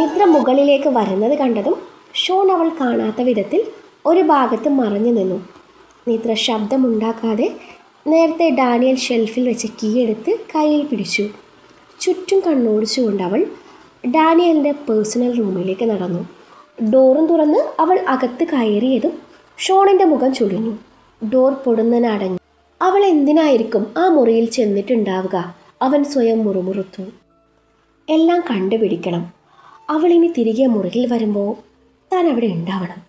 നിദ്ര മുകളിലേക്ക് വരുന്നത് കണ്ടതും ഷോൺ അവൾ കാണാത്ത വിധത്തിൽ ഒരു ഭാഗത്ത് മറഞ്ഞു നിന്നു. നിദ്ര ശബ്ദമുണ്ടാക്കാതെ നേരത്തെ ഡാനിയൽ ഷെൽഫിൽ വെച്ച് കീ എടുത്ത് കയ്യിൽ പിടിച്ചു. ചുറ്റും കണ്ണോടിച്ചുകൊണ്ട് അവൾ ഡാനിയലിൻ്റെ പേഴ്സണൽ റൂമിലേക്ക് നടന്നു. ഡോറും തുറന്ന് അവൾ അകത്ത് കയറിയതും ഷോണിൻ്റെ മുഖം ചുളിഞ്ഞു. ഡോർ പൊടുന്നനടഞ്ഞു. അവൾ എന്തിനായിരിക്കും ആ മുറിയിൽ ചെന്നിട്ടുണ്ടാവുക? അവൻ സ്വയം മുറുമുറുത്തു. എല്ലാം കണ്ടുപിടിക്കണം. അവളിനി തിരികെ മുറിയിൽ വരുമ്പോൾ താൻ അവിടെ ഉണ്ടാവണം.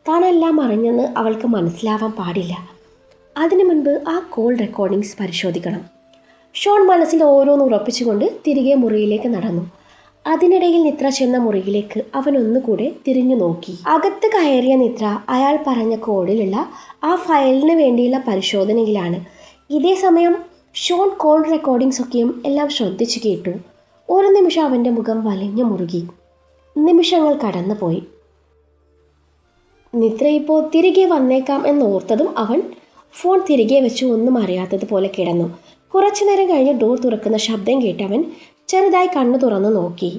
താനെല്ലാം അറിഞ്ഞെന്ന് അവൾക്ക് മനസ്സിലാവാൻ പാടില്ല. അതിനു മുൻപ് ആ കോൾ റെക്കോർഡിങ്സ് പരിശോധിക്കണം. ഷോൺ മനസ്സിൽ ഓരോന്ന് ഉറപ്പിച്ചുകൊണ്ട് തിരികെ മുറിയിലേക്ക് നടന്നു. അതിനിടയിൽ നിദ്ര ചെന്ന മുറിയിലേക്ക് അവൻ ഒന്നുകൂടെ തിരിഞ്ഞു നോക്കി. അകത്ത് കയറിയ നിദ്ര അയാൾ പറഞ്ഞ കോഡിലുള്ള ആ ഫയലിന് വേണ്ടിയുള്ള പരിശോധനയിലാണ്. ഇതേ സമയം ഷോൺ കോൾ റെക്കോർഡിങ്സ് ഒക്കെയും എല്ലാം ശ്രദ്ധിച്ചു കേട്ടു. ഒരു നിമിഷം അവൻ്റെ മുഖം വലിഞ്ഞു മുറുകി. നിമിഷങ്ങൾ കടന്നുപോയി. നിദ്ര ഇപ്പോൾ തിരികെ വന്നേക്കാം എന്നോർത്തതും അവൻ ഫോൺ തിരികെ വെച്ച് ഒന്നും അറിയാത്തതുപോലെ കിടന്നു. കുറച്ചു നേരം കഴിഞ്ഞ് ഡോർ തുറക്കുന്ന ശബ്ദം കേട്ടവൻ ചെറുതായി കണ്ണു തുറന്നു നോക്കി.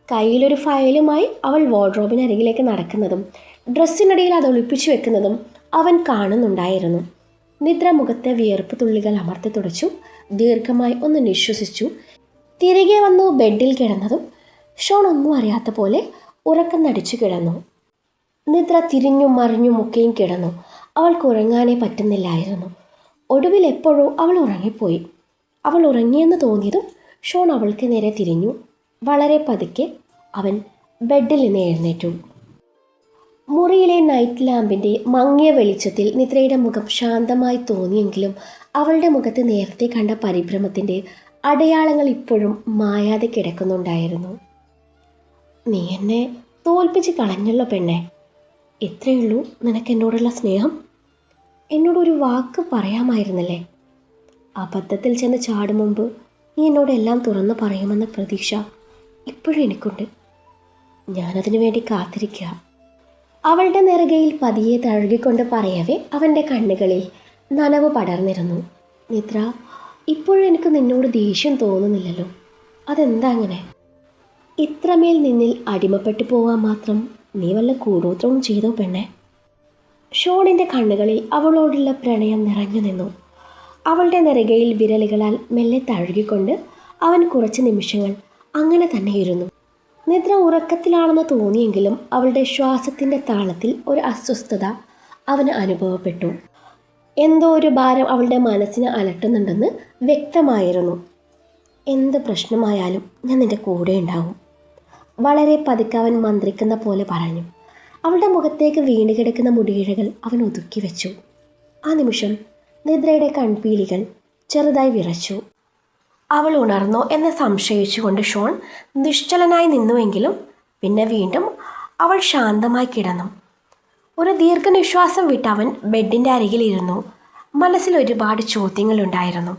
കയ്യിലൊരു ഫയലുമായി അവൾ വാർഡ്രോബിനരികിലേക്ക് നടക്കുന്നതും ഡ്രസ്സിനിടയിൽ അത് ഒളിപ്പിച്ചു വെക്കുന്നതും അവൻ കാണുന്നുണ്ടായിരുന്നു. നിദ്ര മുഖത്തെ വിയർപ്പ് തുള്ളികൾ അമർത്തി തുടച്ചു. ദീർഘമായി ഒന്ന് നിശ്വസിച്ചു. തിരികെ വന്നു ബെഡിൽ കിടന്നതും ഷോൺ ഒന്നും അറിയാത്ത പോലെ ഉറക്കം നടിച്ചു കിടന്നു. നിദ്ര തിരിഞ്ഞും മറിഞ്ഞും ഒക്കെയും കിടന്നു. അവൾക്ക് ഉറങ്ങാനേ പറ്റുന്നില്ലായിരുന്നു. ഒടുവിൽ എപ്പോഴോ അവൾ ഉറങ്ങിപ്പോയി. അവൾ ഉറങ്ങിയെന്ന് തോന്നിയതും ഷോൺ അവൾക്ക് നേരെ തിരിഞ്ഞു. വളരെ പതുക്കെ അവൻ ബെഡിൽ നിന്ന് എഴുന്നേറ്റു. മുറിയിലെ നൈറ്റ് ലാമ്പിൻ്റെ മങ്ങിയ വെളിച്ചത്തിൽ നിദ്രയുടെ മുഖം ശാന്തമായി തോന്നിയെങ്കിലും അവളുടെ മുഖത്ത് നേരത്തെ കണ്ട പരിഭ്രമത്തിൻ്റെ അടയാളങ്ങൾ ഇപ്പോഴും മായാതെ കിടക്കുന്നുണ്ടായിരുന്നു. നീ എന്നെ തോൽപ്പിച്ച് കളഞ്ഞല്ലോ പെണ്ണെ. ഇത്രയുള്ളൂ നിനക്കെന്നോടുള്ള സ്നേഹം? എന്നോടൊരു വാക്ക് പറയാമായിരുന്നല്ലേ? അബദ്ധത്തിൽ ചെന്ന് ചാടും മുമ്പ് നീ എന്നോടെല്ലാം തുറന്നു പറയുമെന്ന പ്രതീക്ഷ ഇപ്പോഴും എനിക്കുണ്ട്. ഞാനതിനു വേണ്ടി കാത്തിരിക്കുക. അവളുടെ നെറുകയിൽ പതിയെ തഴുകിക്കൊണ്ട് പറയവേ അവൻ്റെ കണ്ണുകളിൽ നനവ് പടർന്നിരുന്നു. നിദ്ര, ഇപ്പോഴും എനിക്ക് നിന്നോട് ദേഷ്യം തോന്നുന്നില്ലല്ലോ. അതെന്താ അങ്ങനെ? ഇത്രമേൽ നിന്നിൽ അടിമപ്പെട്ടു പോകാൻ മാത്രം നീ വല്ല കൂടോത്രവും ചെയ്തോ പെണ്ണെ? ഷോണിൻ്റെ കണ്ണുകളിൽ അവളോടുള്ള പ്രണയം നിറഞ്ഞു നിന്നു. അവളുടെ നെറുകയിൽ വിരലുകളാൽ മെല്ലെ തഴുകിക്കൊണ്ട് അവൻ കുറച്ച് നിമിഷങ്ങൾ അങ്ങനെ തന്നെ ഇരുന്നു. നിദ്ര ഉറക്കത്തിലാണെന്ന് തോന്നിയെങ്കിലും അവളുടെ ശ്വാസത്തിൻ്റെ താളത്തിൽ ഒരു അസ്വസ്ഥത അവന് അനുഭവപ്പെട്ടു. എന്തോ ഒരു ഭാരം അവളുടെ മനസ്സിനെ അലട്ടുന്നുണ്ടെന്ന് വ്യക്തമായിരുന്നു. എന്ത് പ്രശ്നമായാലും ഞാൻ നിൻ്റെ കൂടെ ഉണ്ടാവും. വളരെ പതുക്കെ അവൻ മന്ത്രിക്കുന്ന പോലെ പറഞ്ഞു. അവളുടെ മുഖത്തേക്ക് വീണ് കിടക്കുന്ന മുടിയിഴകൾ അവൻ ഒതുക്കി വെച്ചു. ആ നിമിഷം നിദ്രയുടെ കൺപീലികൾ ചെറുതായി വിറച്ചു. അവൾ ഉണർന്നോ എന്ന് സംശയിച്ചുകൊണ്ട് ഷോൺ നിശ്ചലനായി നിന്നുവെങ്കിലും പിന്നെ വീണ്ടും അവൾ ശാന്തമായി കിടന്നു. ഒരു ദീർഘനിശ്വാസം വിട്ട് അവൻ ബെഡിൻ്റെ അരികിലിരുന്നു. മനസ്സിൽ ഒരുപാട് ചോദ്യങ്ങളുണ്ടായിരുന്നു.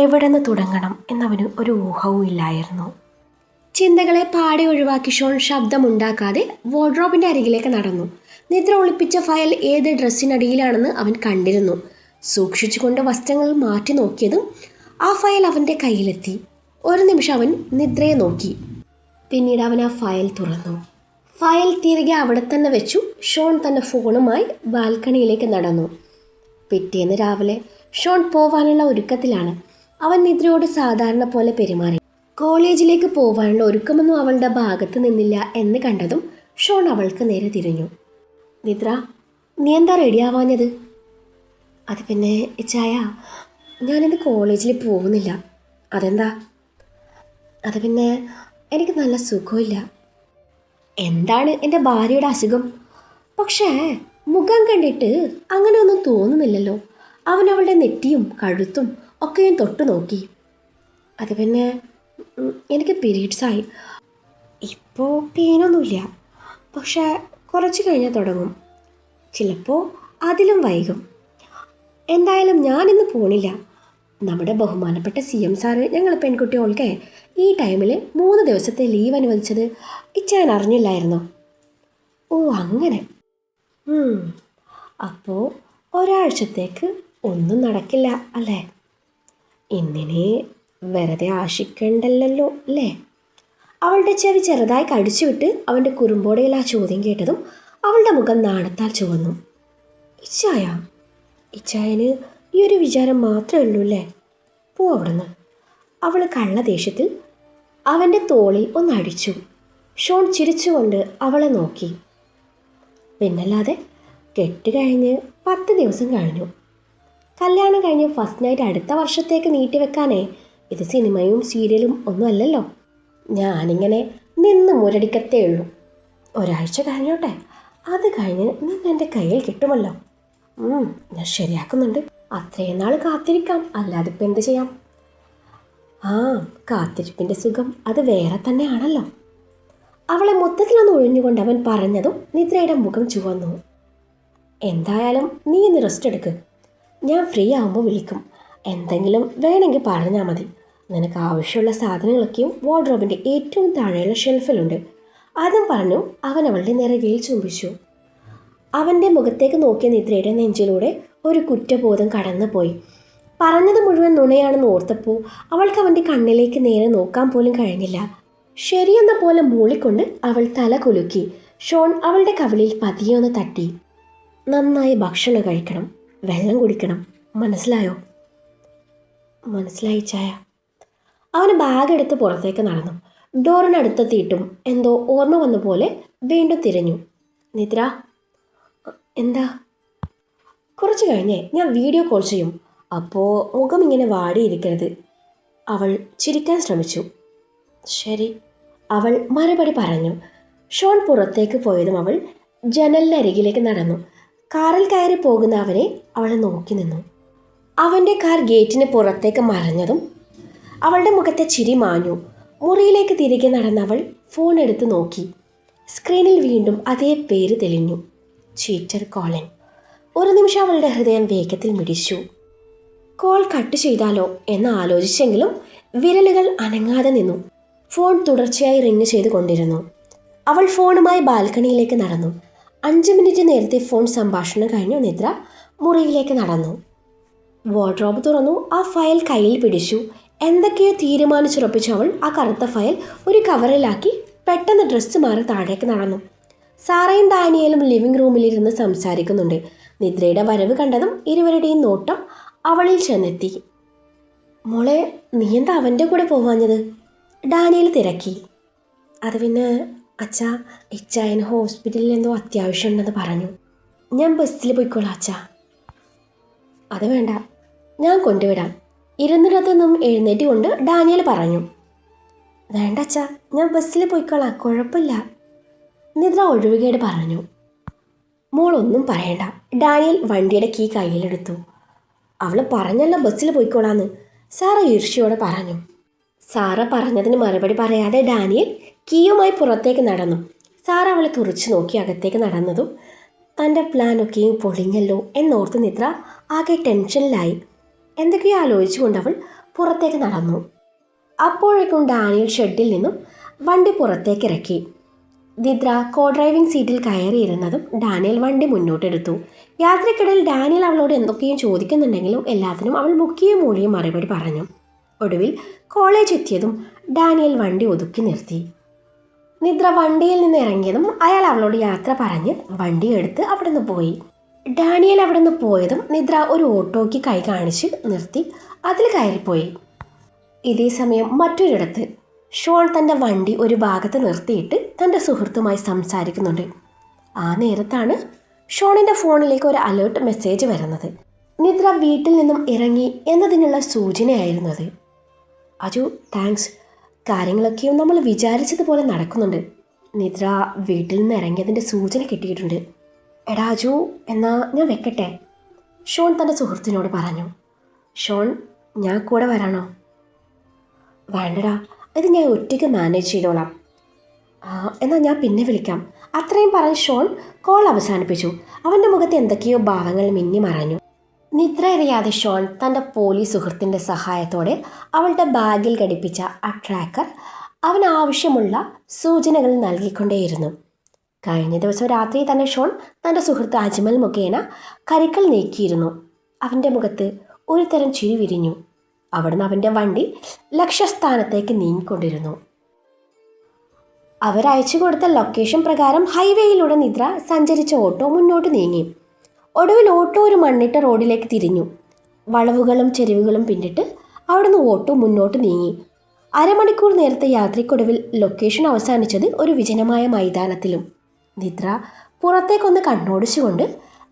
എവിടെ നിന്ന് തുടങ്ങണം എന്നവന് ഒരു ഊഹവും ഇല്ലായിരുന്നു. ചിന്തകളെ പാടെ ഒഴിവാക്കി ഷോൺ ശബ്ദമുണ്ടാക്കാതെ വാർഡ്രോബിൻ്റെ അരികിലേക്ക് നടന്നു. നിദ്ര ഒളിപ്പിച്ച ഫയൽ ഏത് ഡ്രസ്സിനടിയിലാണെന്ന് അവൻ കണ്ടിരുന്നു. സൂക്ഷിച്ചുകൊണ്ട് വസ്ത്രങ്ങൾ മാറ്റി നോക്കിയതും ആ ഫയൽ അവൻ്റെ കയ്യിലെത്തി. ഒരു നിമിഷം അവൻ നിദ്രയെ നോക്കി. പിന്നീട് അവൻ ആ ഫയൽ തുറന്നു. ഫയൽ തിരികെ അവിടെ തന്നെ വെച്ചു. ഷോൺ തൻ്റെ ഫോണുമായി ബാൽക്കണിയിലേക്ക് നടന്നു. പിറ്റേന്ന് രാവിലെ ഷോൺ പോവാനുള്ള ഒരുക്കത്തിലാണ്. അവൻ നിദ്രയോട് സാധാരണ പോലെ പെരുമാറി. കോളേജിലേക്ക് പോവാനുള്ള ഒരുക്കമൊന്നും അവളുടെ ഭാഗത്ത് നിന്നില്ല എന്ന് കണ്ടതും ഷോൺ അവൾക്ക് നേരെ തിരിഞ്ഞു. നിദ്ര, നീ എന്താ റെഡിയാവാഞ്ഞത്? അത് പിന്നെ ചായ, ഞാനിന്ന് കോളേജിൽ പോകുന്നില്ല. അതെന്താ? അത് പിന്നെ എനിക്ക് നല്ല സുഖമില്ല. എന്താണ് എൻ്റെ ഭാര്യയുടെ അസുഖം? പക്ഷേ മുഖം കണ്ടിട്ട് അങ്ങനെയൊന്നും തോന്നുന്നില്ലല്ലോ. അവൻ അവളുടെ നെറ്റിയും കഴുത്തും ഒക്കെയും തൊട്ടു നോക്കി. അത് പിന്നെ എനിക്ക് പീരീഡ്സായി. ഇപ്പോൾ പെയിനൊന്നുമില്ല, പക്ഷേ കുറച്ച് കഴിഞ്ഞാൽ തുടങ്ങും. ചിലപ്പോൾ അതിലും വൈകും. എന്തായാലും ഞാനിന്ന് പോണില്ല. നമ്മുടെ ബഹുമാനപ്പെട്ട CM സാറ് ഞങ്ങൾ പെൺകുട്ടികൾക്ക് ഈ ടൈമിൽ 3 ദിവസത്തെ ലീവ് അനുവദിച്ചത് ഞാൻ അറിഞ്ഞില്ലായിരുന്നോ? ഓ അങ്ങനെ. അപ്പോൾ ഒരാഴ്ചത്തേക്ക് ഒന്നും നടക്കില്ല അല്ലേ? ഇന്നിനെ വെറുതെ ആശിക്കണ്ടല്ലോ അല്ലേ? അവളുടെ ചെവി ചെറുതായി കടിച്ചുവിട്ട് അവൻ്റെ കുറുമ്പോടയിൽ ആ ചോദ്യം കേട്ടതും അവളുടെ മുഖം നാണത്താൽ ചുവന്നു. ഇച്ചായ, ഇച്ചായന് ഈ ഒരു വിചാരം മാത്രമേ ഉള്ളൂ അല്ലേ? പോ അവിടുന്ന്. അവൾ കള്ള ദേഷ്യത്തിൽ അവൻ്റെ തോളിൽ ഒന്നടിച്ചു. ഷോൺ ചിരിച്ചുകൊണ്ട് അവളെ നോക്കി. പിന്നല്ലാതെ കെട്ട് കഴിഞ്ഞ് 10 ദിവസം കഴിഞ്ഞു. കല്യാണം കഴിഞ്ഞ് ഫസ്റ്റ് നൈറ്റ് അടുത്ത വർഷത്തേക്ക് നീട്ടിവെക്കാനേ. ഇത് സിനിമയും സീരിയലും ഒന്നും അല്ലല്ലോ. ഞാനിങ്ങനെ നിന്ന് മുരടിക്കത്തേ ഉള്ളൂ. ഒരാഴ്ച കഴിഞ്ഞോട്ടെ, അത് കഴിഞ്ഞ് നിന്ന് എൻ്റെ കയ്യിൽ കിട്ടുമല്ലോ. ഞാൻ ശരിയാക്കുന്നുണ്ട്. അത്രയും നാൾ കാത്തിരിക്കാം, അല്ലാതെ ഇപ്പം എന്ത് ചെയ്യാം? കാത്തിരിപ്പിൻ്റെ സുഖം അത് വേറെ തന്നെയാണല്ലോ. അവളെ മൊത്തത്തിലൊന്ന് ഒഴിഞ്ഞുകൊണ്ട് അവൻ പറഞ്ഞതും നിദ്രയുടെ മുഖം ചുവന്നു. എന്തായാലും നീ ഇന്ന് റെസ്റ്റ് എടുക്ക്. ഞാൻ ഫ്രീ ആകുമ്പോൾ വിളിക്കും. എന്തെങ്കിലും വേണമെങ്കിൽ പറഞ്ഞാൽ മതി. നിനക്ക് ആവശ്യമുള്ള സാധനങ്ങളൊക്കെയും വാർഡ്രോബിൻ്റെ ഏറ്റവും താഴെയുള്ള ഷെൽഫിലുണ്ട്. അതും പറഞ്ഞു അവൻ അവളുടെ നിറകയിൽ ചുംബിച്ചു. അവൻ്റെ മുഖത്തേക്ക് നോക്കിയ നിദ്രയുടെ നെഞ്ചിലൂടെ ഒരു കുറ്റബോധം കടന്നുപോയി. പറഞ്ഞത് മുഴുവൻ നുണയാണെന്ന് ഓർത്തപ്പോൾ അവൾക്ക് അവൻ്റെ കണ്ണിലേക്ക് നേരെ നോക്കാൻ പോലും കഴിഞ്ഞില്ല. ശരിയെന്ന പോലെ മൂളിക്കൊണ്ട് അവൾ തല കുലുക്കി. ഷോൺ അവളുടെ കവിളിൽ പതിയെ ഒന്ന് തട്ടി. നന്നായി ഭക്ഷണം കഴിക്കണം, വെള്ളം കുടിക്കണം, മനസ്സിലായോ? മനസ്സിലായി ചായ. അവന് ബാഗ് എടുത്ത് പുറത്തേക്ക് നടന്നു. ഡോറിനടുത്തെത്തിയിട്ടും എന്തോ ഓർമ്മ വന്ന പോലെ വീണ്ടും തിരഞ്ഞു. നിദ്ര, എന്താ? കുറച്ച് കഴിഞ്ഞേ ഞാൻ വീഡിയോ കോൾ ചെയ്യും. അപ്പോൾ മുഖം ഇങ്ങനെ വാടിയിരിക്കരുത്. അവൾ ചിരിക്കാൻ ശ്രമിച്ചു. ശരി, അവൾ മറുപടി പറഞ്ഞു. ഷോൺ പുറത്തേക്ക് പോയതും അവൾ ജനലിനരികിലേക്ക് നടന്നു. കാറിൽ കയറി പോകുന്ന അവനെ അവൾ നോക്കി നിന്നു. അവൻ്റെ കാർ ഗേറ്റിന് പുറത്തേക്ക് മറഞ്ഞതും അവളുടെ മുഖത്തെ ചിരി മാഞ്ഞു. മുറിയിലേക്ക് തിരികെ നടന്ന അവൾ ഫോൺ എടുത്ത് നോക്കി. സ്ക്രീനിൽ വീണ്ടും അതേ പേര് തെളിഞ്ഞു, ചീറ്റർ കോളിൻ. ഒരു നിമിഷം അവളുടെ ഹൃദയം വേഗത്തിൽ മിടിച്ചു. കോൾ കട്ട് ചെയ്താലോ എന്ന് ആലോചിച്ചെങ്കിലും വിരലുകൾ അനങ്ങാതെ നിന്നു. ഫോൺ തുടർച്ചയായി റിങ് ചെയ്തു കൊണ്ടിരുന്നു. അവൾ ഫോണുമായി ബാൽക്കണിയിലേക്ക് നടന്നു. 5 മിനിറ്റ് നേരത്തെ ഫോൺ സംഭാഷണം കഴിഞ്ഞു നിദ്ര മുറിയിലേക്ക് നടന്നു. വാർഡ്രോബ് തുറന്നു. ആ ഫയൽ കയ്യിൽ പിടിച്ചു. എന്തൊക്കെയോ തീരുമാനിച്ചുറപ്പിച്ചു അവൾ ആ കറുത്ത ഫയൽ ഒരു കവറിലാക്കി പെട്ടെന്ന് ഡ്രസ്സ് മാറി താഴേക്ക് നടന്നു. സാറയും ഡാനിയലും ലിവിംഗ് റൂമിലിരുന്ന് സംസാരിക്കുന്നുണ്ട്. നിദ്രയുടെ വരവ് കണ്ടതും ഇരുവരുടെയും നോട്ടം അവളിൽ ചെന്നെത്തി. മോളെ, നീ എന്താ അവൻ്റെ കൂടെ പോവാഞ്ഞത്? ഡാനിയൽ തിരക്കി. അത് പിന്നെ അച്ഛാ, ഇച്ചായന് ഹോസ്പിറ്റലിൽ എന്തോ അത്യാവശ്യമുണ്ടെന്ന് പറഞ്ഞു. ഞാൻ ബസ്സിൽ പോയിക്കോളാം അച്ഛാ. അത് വേണ്ട, ഞാൻ കൊണ്ടുവിടാം. ഇരുന്നിടത്തു നിന്നും എഴുന്നേറ്റ് കൊണ്ട് ഡാനിയൽ പറഞ്ഞു. വേണ്ട അച്ഛാ, ഞാൻ ബസ്സിൽ പോയിക്കോളാം, കുഴപ്പമില്ല. നിദ്ര ഒഴിവുകേട് പറഞ്ഞു. മോളൊന്നും പറയണ്ട. ഡാനിയൽ വണ്ടിയുടെ കീ കയ്യിലെടുത്തു. അവൾ പറഞ്ഞല്ലോ ബസ്സിൽ പോയിക്കോളാന്ന്, സാറ ഈർഷ്യയോടെ പറഞ്ഞു. സാറ പറഞ്ഞതിന് മറുപടി പറയാതെ ഡാനിയൽ കീയുമായി പുറത്തേക്ക് നടന്നു. സാറ അവളെ തുറച്ചു നോക്കി അകത്തേക്ക് നടന്നതും തൻ്റെ പ്ലാനൊക്കെയും പൊളിഞ്ഞല്ലോ എന്നോർത്ത് നിദ്ര ആകെ ടെൻഷനിലായി. എന്തൊക്കെയോ ആലോചിച്ചുകൊണ്ട് അവൾ പുറത്തേക്ക് നടന്നു. അപ്പോഴേക്കും ഡാനിയൽ ഷെഡിൽ നിന്നും വണ്ടി പുറത്തേക്ക് ഇറക്കി. നിദ്ര കോ ഡ്രൈവിംഗ് സീറ്റിൽ കയറിയിരുന്നതും ഡാനിയൽ വണ്ടി മുന്നോട്ടെടുത്തു. യാത്രക്കിടയിൽ ഡാനിയൽ അവളോട് എന്തൊക്കെയും ചോദിക്കുന്നുണ്ടെങ്കിലും എല്ലാത്തിനും അവൾ മുക്കിയും മൂളിയും മറുപടി പറഞ്ഞു. ഒടുവിൽ കോളേജ് എത്തിയതും ഡാനിയൽ വണ്ടി ഒതുക്കി നിർത്തി. നിദ്ര വണ്ടിയിൽ നിന്ന് ഇറങ്ങിയതും അയാൾ അവളോട് യാത്ര പറഞ്ഞ് വണ്ടിയെടുത്ത് അവിടെ നിന്ന് പോയി. ഡാനിയൽ അവിടെ നിന്ന് പോയതും നിദ്ര ഒരു ഓട്ടോയ്ക്ക് കൈ കാണിച്ച് നിർത്തി അതിൽ കയറിപ്പോയി. ഇതേ സമയം മറ്റൊരിടത്ത് ഷോൺ തൻ്റെ വണ്ടി ഒരു ഭാഗത്ത് നിർത്തിയിട്ട് തൻ്റെ സുഹൃത്തുമായി സംസാരിക്കുന്നുണ്ട്. ആ നേരത്താണ് ഷോണിൻ്റെ ഫോണിലേക്ക് ഒരു അലേർട്ട് മെസ്സേജ് വരുന്നത്. നിദ്ര വീട്ടിൽ നിന്നും ഇറങ്ങി എന്നതിനുള്ള സൂചനയായിരുന്നു അത്. അജു, താങ്ക്സ്. കാര്യങ്ങളൊക്കെയും നമ്മൾ വിചാരിച്ചതുപോലെ നടക്കുന്നുണ്ട്. നിദ്ര വീട്ടിൽ നിന്ന് ഇറങ്ങിയതിൻ്റെ സൂചന കിട്ടിയിട്ടുണ്ട്. എടാ അജു, എന്നാ ഞാൻ വെക്കട്ടെ, ഷോൺ തൻ്റെ സുഹൃത്തിനോട് പറഞ്ഞു. ഷോൺ, ഞാൻ കൂടെ വരാണോ? വേണ്ടടാ, ഇത് ഞാൻ ഒറ്റയ്ക്ക് മാനേജ് ചെയ്തോളാം. എന്നാൽ ഞാൻ പിന്നെ വിളിക്കാം. അത്രയും പറഞ്ഞ് ഷോൺ കോൾ അവസാനിപ്പിച്ചു. അവൻ്റെ മുഖത്ത് എന്തൊക്കെയോ ഭാവങ്ങൾ മിന്നി മറഞ്ഞു. നിദ്ര അറിയാതെ ഷോൺ തൻ്റെ പോലീസ് സുഹൃത്തിൻ്റെ സഹായത്തോടെ അവളുടെ ബാഗിൽ ഘടിപ്പിച്ച ആ ട്രാക്കർ അവന് ആവശ്യമുള്ള സൂചനകൾ നൽകിക്കൊണ്ടേയിരുന്നു. കഴിഞ്ഞ ദിവസം രാത്രി തന്നെ ഷോൺ തൻ്റെ സുഹൃത്ത് അജ്മൽ മുഖേന കരുക്കൾ നീക്കിയിരുന്നു. അവൻ്റെ മുഖത്ത് ഒരു തരം ചിരി വിരിഞ്ഞു. അവിടുന്ന് അവൻ്റെ വണ്ടി ലക്ഷ്യസ്ഥാനത്തേക്ക് നീങ്ങിക്കൊണ്ടിരുന്നു. അവരയച്ചു കൊടുത്ത ലൊക്കേഷൻ പ്രകാരം ഹൈവേയിലൂടെ നിദ്ര സഞ്ചരിച്ച ഓട്ടോ മുന്നോട്ട് നീങ്ങി. ഒടുവിൽ ഓട്ടോ ഒരു മണ്ണിട്ട റോഡിലേക്ക് തിരിഞ്ഞു. വളവുകളും ചെരിവുകളും പിന്നിട്ട് അവിടുന്ന് ഓട്ടോ മുന്നോട്ട് നീങ്ങി. അരമണിക്കൂർ നേരത്തെ യാത്രയ്ക്കൊടുവിൽ ലൊക്കേഷൻ അവസാനിച്ചത് ഒരു വിജനമായ മൈതാനത്തിലും. നിദ്ര പുറത്തേക്കൊന്ന് കണ്ണോടിച്ചുകൊണ്ട്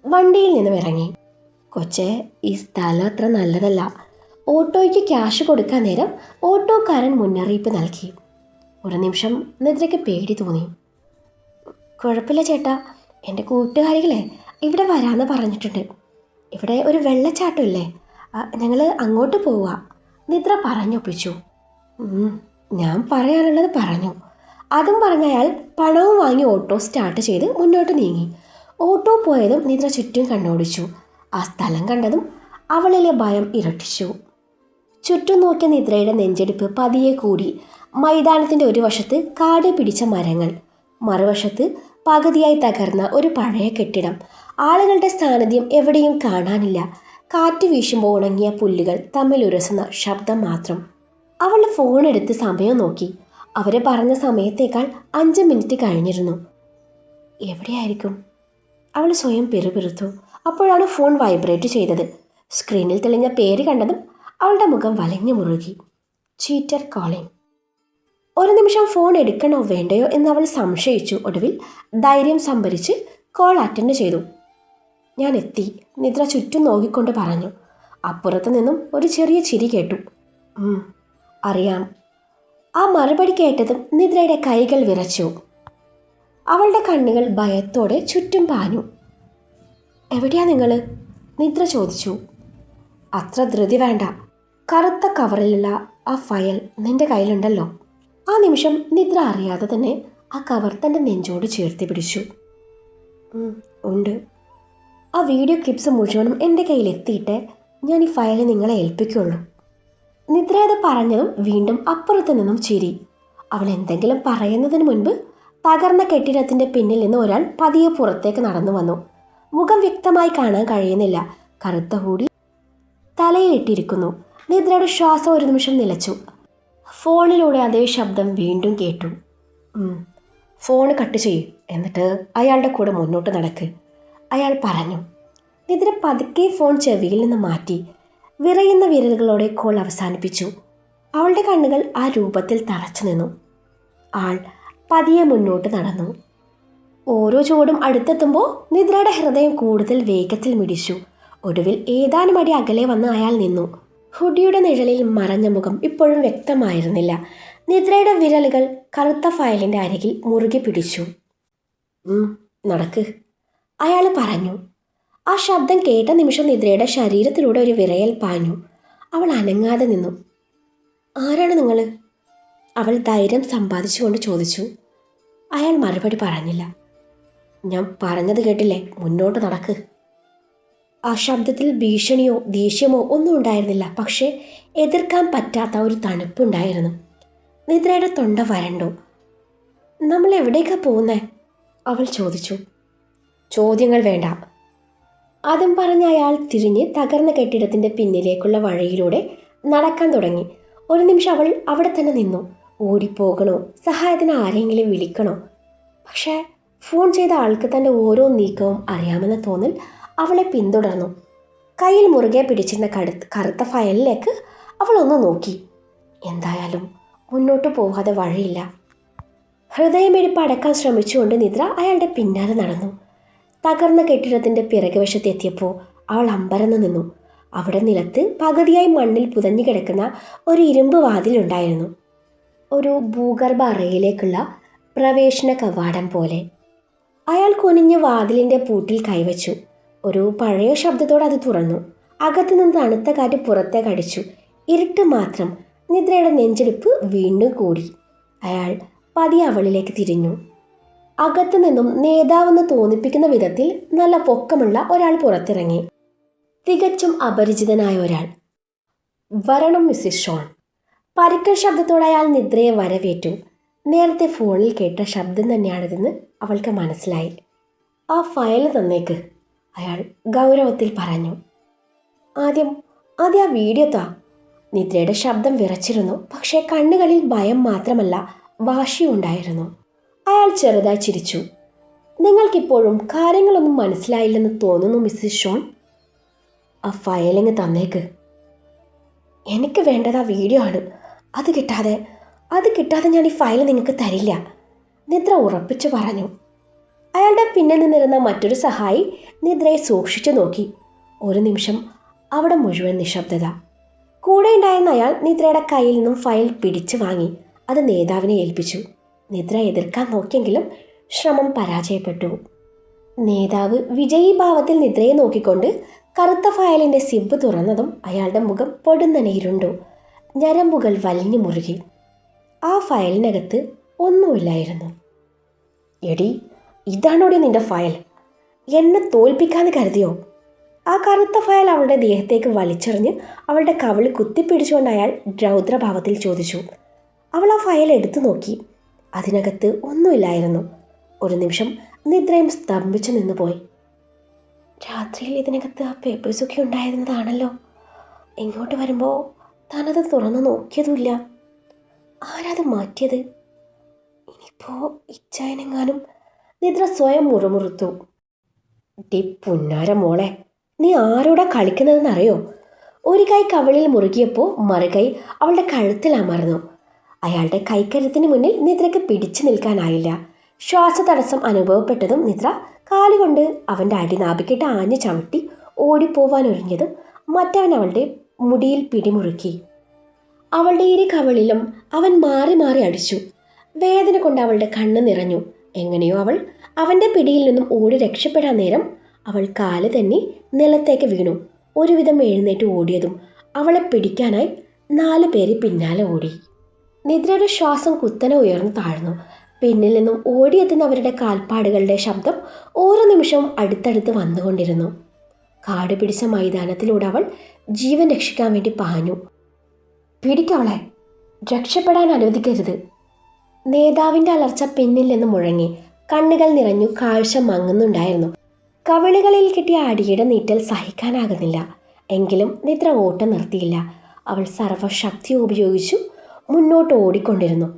വണ്ടിയിൽ നിന്നും ഇറങ്ങി. കൊച്ചേ, ഈ സ്ഥലം അത്ര നല്ലതല്ല. ഓട്ടോയ്ക്ക് ക്യാഷ് കൊടുക്കാൻ നേരം ഓട്ടോക്കാരൻ മുന്നറിയിപ്പ് നൽകി. ഒരു നിമിഷം നിദ്രയ്ക്ക് പേടി തോന്നി. കുഴപ്പമില്ല ചേട്ടാ, എൻ്റെ കൂട്ടുകാരികളെ ഇവിടെ വരാമെന്ന് പറഞ്ഞിട്ടുണ്ട്. ഇവിടെ ഒരു വെള്ളച്ചാട്ടമില്ലേ, ഞങ്ങൾ അങ്ങോട്ട് പോവുക, നിദ്ര പറഞ്ഞൊപ്പിച്ചു. ഞാൻ പറയാനുള്ളത് പറഞ്ഞു. അതും പറഞ്ഞ അയാൾ പണവും വാങ്ങി ഓട്ടോ സ്റ്റാർട്ട് ചെയ്ത് മുന്നോട്ട് നീങ്ങി. ഓട്ടോ പോയതും നിദ്ര ചുറ്റും കണ്ണോടിച്ചു. ആ സ്ഥലം കണ്ടതും അവളിലെ ഭയം ഇരട്ടിച്ചു. ചുറ്റും നോക്കിയ നിദ്രയുടെ നെഞ്ചെടുപ്പ് പതിയെ കൂടി. മൈതാനത്തിൻ്റെ ഒരു വശത്ത് കാട് പിടിച്ച മരങ്ങൾ, മറുവശത്ത് പകുതിയായി തകർന്ന ഒരു പഴയ കെട്ടിടം. ആളുകളുടെ സാന്നിധ്യം എവിടെയും കാണാനില്ല. കാറ്റ് വീശുമ്പോൾ ഉണങ്ങിയ പുല്ലുകൾ തമ്മിൽ ഉരസുന്ന ശബ്ദം മാത്രം. അവൾ ഫോൺ എടുത്ത് സമയം നോക്കി. അവരെ പറഞ്ഞ സമയത്തേക്കാൾ 5 മിനിറ്റ് കഴിഞ്ഞിരുന്നു. എവിടെയായിരിക്കും? അവൾ സ്വയം പിറുപിറുത്തു. അപ്പോഴാണ് ഫോൺ വൈബ്രേറ്റ് ചെയ്തത്. സ്ക്രീനിൽ തെളിഞ്ഞ പേര് കണ്ടതും അവളുടെ മുഖം വലഞ്ഞു മുറുകി. Cheater calling. ഒരു നിമിഷം ഫോൺ എടുക്കണോ വേണ്ടയോ എന്ന് അവൾ സംശയിച്ചു. ഒടുവിൽ ധൈര്യം സംഭരിച്ച് കോൾ അറ്റൻഡ് ചെയ്തു. ഞാൻ എത്തി, നിദ്ര ചുറ്റും നോക്കിക്കൊണ്ട് പറഞ്ഞു. അപ്പുറത്തു നിന്നും ഒരു ചെറിയ ചിരി കേട്ടു. അറിയാം. ആ മറുപടി കേട്ടതും നിദ്രയുടെ കൈകൾ വിറച്ചു. അവളുടെ കണ്ണുകൾ ഭയത്തോടെ ചുറ്റും പാഞ്ഞു. എവിടെയാ നിങ്ങൾ? നിദ്ര ചോദിച്ചു. അത്ര ധൃതി വേണ്ട. കറുത്ത കവറിലുള്ള ആ ഫയൽ നിന്റെ കയ്യിലുണ്ടല്ലോ. ആ നിമിഷം നിദ്ര അറിയാതെ തന്നെ ആ കവർ തൻ്റെ നെഞ്ചോട് ചേർത്ത് പിടിച്ചു. ഉണ്ട്. ആ വീഡിയോ ക്ലിപ്സ് മുഴുവനും എൻ്റെ കയ്യിലെത്തിയിട്ട് ഞാൻ ഈ ഫയൽ നിങ്ങളെ ഏൽപ്പിക്കുള്ളൂ. നിദ്ര അത് പറഞ്ഞതും വീണ്ടും അപ്പുറത്തു നിന്നും ചിരി. അവൾ എന്തെങ്കിലും പറയുന്നതിന് മുൻപ് തകർന്ന കെട്ടിടത്തിൻ്റെ പിന്നിൽ നിന്ന് ഒരാൾ പതിയെ പുറത്തേക്ക് നടന്നു വന്നു. മുഖം വ്യക്തമായി കാണാൻ കഴിയുന്നില്ല. കറുത്ത ഹൂഡി തലയിലിട്ടിരിക്കുന്നു. നിദ്രയുടെ ശ്വാസം ഒരു നിമിഷം നിലച്ചു. ഫോണിലൂടെ അതേ ശബ്ദം വീണ്ടും കേട്ടു. ഫോൺ കട്ട് ചെയ്യ്, എന്നിട്ട് അയാളുടെ കൂടെ മുന്നോട്ട് നടക്ക്, അയാൾ പറഞ്ഞു. നിദ്ര പതുക്കെ ഫോൺ ചെവിയിൽ നിന്ന് മാറ്റി. വിറയുന്ന വിരലുകളോടെ കോൾ അവസാനിപ്പിച്ചു. അവളുടെ കണ്ണുകൾ ആ രൂപത്തിൽ തറച്ചു നിന്നു. ആൾ പതിയെ മുന്നോട്ട് നടന്നു. ഓരോ ചുവടും അടുത്തെത്തുമ്പോൾ നിദ്രയുടെ ഹൃദയം കൂടുതൽ വേഗത്തിൽ മിടിച്ചു. ഒടുവിൽ ഏതാനും അടി അകലെ വന്ന് അയാൾ നിന്നു. ഹുഡിയുടെ നിഴലിൽ മറഞ്ഞ മുഖം ഇപ്പോഴും വ്യക്തമായിരുന്നില്ല. നിദ്രയുടെ വിരലുകൾ കറുത്ത ഫയലിൻ്റെ അരികിൽ മുറുകെ പിടിച്ചു. നടക്ക്, അയാൾ പറഞ്ഞു. ആ ശബ്ദം കേട്ട നിമിഷം നിദ്രയുടെ ശരീരത്തിലൂടെ ഒരു വിറയൽ പാഞ്ഞു. അവൾ അനങ്ങാതെ നിന്നു. ആരാണ് നിങ്ങൾ? അവൾ ധൈര്യം സമ്പാദിച്ചുകൊണ്ട് ചോദിച്ചു. അയാൾ മറുപടി പറഞ്ഞില്ല. ഞാൻ പറഞ്ഞത് കേട്ടില്ലേ, മുന്നോട്ട് നടക്ക്. ആ ശബ്ദത്തിൽ ഭീഷണിയോ ദേഷ്യമോ ഒന്നും ഉണ്ടായിരുന്നില്ല. പക്ഷേ എതിർക്കാൻ പറ്റാത്ത ഒരു തണുപ്പുണ്ടായിരുന്നു. നിദ്രയുടെ തൊണ്ട വരണ്ടു. നമ്മൾ എവിടേക്കാ പോകുന്നേ? അവൾ ചോദിച്ചു. ചോദ്യങ്ങൾ വേണ്ട. അതും പറഞ്ഞ അയാൾ തിരിഞ്ഞ് തകർന്ന കെട്ടിടത്തിൻ്റെ പിന്നിലേക്കുള്ള വഴിയിലൂടെ നടക്കാൻ തുടങ്ങി. ഒരു നിമിഷം അവൾ അവിടെ തന്നെ നിന്നു. ഓടിപ്പോകണോ, സഹായത്തിന് ആരെങ്കിലും വിളിക്കണോ? പക്ഷേ ഫോൺ ചെയ്ത ആൾക്ക് തൻ്റെ ഓരോ നീക്കവും അറിയാമെന്ന തോന്നൽ അവളെ പിന്തുടർന്നു. കയ്യിൽ മുറുകെ പിടിച്ചിരുന്ന കറുത്ത ഫയലിലേക്ക് അവൾ ഒന്ന് നോക്കി. എന്തായാലും മുന്നോട്ട് പോകാതെ വഴിയില്ല. ഹൃദയമിടിപ്പ് അടക്കാൻ ശ്രമിച്ചുകൊണ്ട് നിദ്ര അയാളുടെ പിന്നാലെ നടന്നു. തകർന്ന കെട്ടിടത്തിൻ്റെ പിറകുവശത്തെത്തിയപ്പോൾ അവൾ അമ്പരന്ന് നിന്നു. അവിടെ നിലത്ത് പകുതിയായി മണ്ണിൽ പുതഞ്ഞു കിടക്കുന്ന ഒരു ഇരുമ്പ് വാതിലുണ്ടായിരുന്നു. ഒരു ഭൂഗർഭ അറയിലേക്കുള്ള പ്രവേശന കവാടം പോലെ. അയാൾ കുനിഞ്ഞ് വാതിലിൻ്റെ പൂട്ടിൽ കൈവച്ചു. ഒരു പഴയ ശബ്ദത്തോടെ അത് തുറന്നു. അകത്തുനിന്ന് തണുത്ത കാറ്റ് പുറത്തേക്ക് അടിച്ചു. ഇരുട്ട് മാത്രം. നിദ്രയുടെ നെഞ്ചെടുപ്പ് വീണ്ടും കൂടി. അയാൾ പതിയെ അവളിലേക്ക് തിരിഞ്ഞു. അകത്തു നിന്നും നേതാവെന്ന് തോന്നിപ്പിക്കുന്ന വിധത്തിൽ നല്ല പൊക്കമുള്ള ഒരാൾ പുറത്തിറങ്ങി. തികച്ചും അപരിചിതനായ ഒരാൾ. വരണം മിസ്സിസ് ഷോൺ. പരുക്കൻ ശബ്ദത്തോടെ അയാൾ നിദ്രയെ വരവേറ്റു. നേരത്തെ ഫോണിൽ കേട്ട ശബ്ദം തന്നെയാണിതെന്ന് അവൾക്ക് മനസ്സിലായി. ആ ഫയൽ തന്നേക്ക്, അയാൾ ഗൗരവത്തിൽ പറഞ്ഞു. ആദ്യം ആ വീഡിയോ താ. നിദ്രയുടെ ശബ്ദം വിറച്ചിരുന്നു. പക്ഷേ കണ്ണുകളിൽ ഭയം മാത്രമല്ല വാശിയുണ്ടായിരുന്നു. അയാൾ ചെറുതായി ചിരിച്ചു. നിങ്ങൾക്കിപ്പോഴും കാര്യങ്ങളൊന്നും മനസ്സിലായില്ലെന്ന് തോന്നുന്നു മിസ്സിസ് ഷോൺ. ആ ഫയലിങ് തന്നേക്ക്. എനിക്ക് വേണ്ടത് ആ വീഡിയോ ആണ്. അത് കിട്ടാതെ ഞാൻ ഈ ഫയൽ നിങ്ങൾക്ക് തരില്ല, നിദ്ര ഉറപ്പിച്ചു പറഞ്ഞു. അയാളുടെ പിന്നിൽ നിന്നിരുന്ന മറ്റൊരു സഹായി നിദ്രയെ സൂക്ഷിച്ചു നോക്കി. ഒരു നിമിഷം അവിടെ മുഴുവൻ നിശബ്ദത. കൂടെ ഉണ്ടായിരുന്ന അയാൾ നിദ്രയുടെ കയ്യിൽ നിന്നും ഫയൽ പിടിച്ചു വാങ്ങി അത് നേതാവിനെ ഏൽപ്പിച്ചു. നിദ്ര എതിർക്കാൻ നോക്കിയെങ്കിലും ശ്രമം പരാജയപ്പെട്ടു. നേതാവ് വിജയീഭാവത്തിൽ നിദ്രയെ നോക്കിക്കൊണ്ട് കറുത്ത ഫയലിൻ്റെ സിബ് തുറന്നതും അയാളുടെ മുഖം പൊടുന്നനെ ഇരുണ്ടു. ഞരമ്പുകൾ വലിഞ്ഞു മുറുകി. ആ ഫയലിനകത്ത് ഒന്നുമില്ലായിരുന്നു. എടി, ഇതാണോടി നിന്റെ ഫയൽ? എന്നെ തോൽപ്പിക്കാന്ന് കരുതിയോ? ആ കറുത്ത ഫയൽ അവളുടെ ദേഹത്തേക്ക് വലിച്ചെറിഞ്ഞ് അവളുടെ കവിള് കുത്തിപ്പിടിച്ചുകൊണ്ട് അയാൾ രൗദ്രഭാവത്തിൽ ചോദിച്ചു. അവൾ ആ ഫയൽ എടുത്തു നോക്കി. അതിനകത്ത് ഒന്നുമില്ലായിരുന്നു. ഒരു നിമിഷം നിദ്രയും സ്തംഭിച്ചു നിന്നുപോയി. രാത്രിയിൽ ഇതിനകത്ത് ആ പേപ്പേഴ്സൊക്കെ ഉണ്ടായിരുന്നതാണല്ലോ. ഇങ്ങോട്ട് വരുമ്പോൾ താനത് തുറന്നു നോക്കിയതുമില്ല. ആരാത് മാറ്റിയത്? ഇനിയിപ്പോൾ ഇച്ചായനെങ്ങാനും. നിദ്ര സ്വയം മുറുമുറുത്തു. ഡി പുന്നാര മോളെ, നീ ആരോടാ കളിക്കുന്നതെന്നറിയോ? ഒരു കൈ കവിളിൽ മുറുകിയപ്പോൾ മറുകൈ അവളുടെ കഴുത്തിൽ അമർന്നു. അയാളുടെ കൈക്കരുത്തിന് മുന്നിൽ നിദ്രയ്ക്ക് പിടിച്ചു നിൽക്കാനായില്ല. ശ്വാസതടസ്സം അനുഭവപ്പെട്ടതും നിദ്ര കാലുകൊണ്ട് അവൻ്റെ അടിനാഭിക്കിട്ട് ആഞ്ഞു ചവിട്ടി ഓടിപ്പോവാനൊരുങ്ങിയതും മറ്റവൻ അവളുടെ മുടിയിൽ പിടിമുറുക്കി. അവളുടെ ഇരു കവിളിലും അവൻ മാറി മാറി അടിച്ചു. വേദന കൊണ്ട് അവളുടെ കണ്ണ് നിറഞ്ഞു. എങ്ങനെയോ അവൾ അവൻ്റെ പിടിയിൽ നിന്നും ഓടി രക്ഷപ്പെടാൻ നേരം അവൾ കാല് തന്നെ നിലത്തേക്ക് വീണു. ഒരുവിധം എഴുന്നേറ്റ് ഓടിയതും അവളെ പിടിക്കാനായി 4 പേര് പിന്നാലെ ഓടി. നിദ്രയുടെ ശ്വാസം കുത്തനെ ഉയർന്നു താഴ്ന്നു. പിന്നിൽ നിന്നും ഓടിയെത്തുന്നവരുടെ കാൽപ്പാടുകളുടെ ശബ്ദം ഓരോ നിമിഷവും അടുത്തടുത്ത് വന്നുകൊണ്ടിരുന്നു. കാട് പിടിച്ച മൈതാനത്തിലൂടെ അവൾ ജീവൻ രക്ഷിക്കാൻ വേണ്ടി പാഞ്ഞു. പിടിക്കവളെ, രക്ഷപ്പെടാൻ അനുവദിക്കരുത്. നേതാവിൻ്റെ അലർച്ച പിന്നിൽ നിന്ന് മുഴങ്ങി. കണ്ണുകൾ നിറഞ്ഞു, കാഴ്ച മങ്ങുന്നുണ്ടായിരുന്നു. കവിളുകളിൽ കിട്ടിയ അടിയുടെ നീറ്റൽ സഹിക്കാനാകുന്നില്ല. എങ്കിലും നിദ്ര ഓട്ടം നിർത്തിയില്ല. അവൾ സർവശക്തി ഉപയോഗിച്ചു മുന്നോട്ട് ഓടിക്കൊണ്ടിരുന്നു.